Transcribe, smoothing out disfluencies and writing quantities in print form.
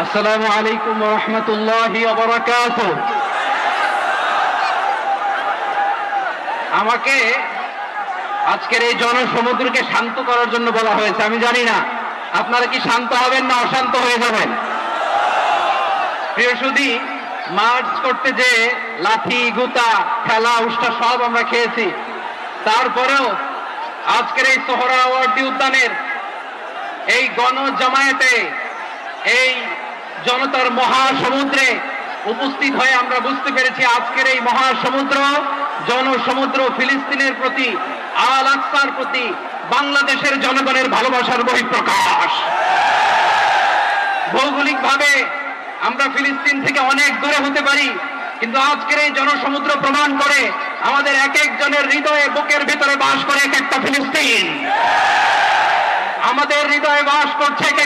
আসসালামু আলাইকুম ওয়া রাহমাতুল্লাহি ওয়া বারাকাতুহু। আমাকে আজকের এই জনসমুদ্রকে শান্ত করার জন্য বলা হয়েছে। আমি জানি না আপনারা কি শান্ত হবেন না অশান্ত হয়ে যাবেন। প্রিয় সুধী, মার্চ করতে যে লাঠি গুতা খেলা উষ্টা সব আমরা খেয়েছি, তারপরেও আজকের এই সোহরাওয়ার্দী উদ্যানের এই গণজামায়াতে এই জনতার মহাসমুদ্রে উপস্থিত হয়ে আমরা বুঝতে পেরেছি আজকের এই মহাসমুদ্র জনসমুদ্র ফিলিস্তিনের প্রতি, আল আকসার প্রতি বাংলাদেশের জনগণের ভালোবাসার বহিঃপ্রকাশ। ভৌগোলিকভাবে আমরা ফিলিস্তিন থেকে অনেক দূরে হতে পারি, কিন্তু আজকের এই জনসমুদ্র প্রমাণ করে আমাদের এক একজনের হৃদয়ে বুকের ভিতরে বাস করে এক একটা ফিলিস্তিন। আমাদের হৃদয়ে বাস করছে এক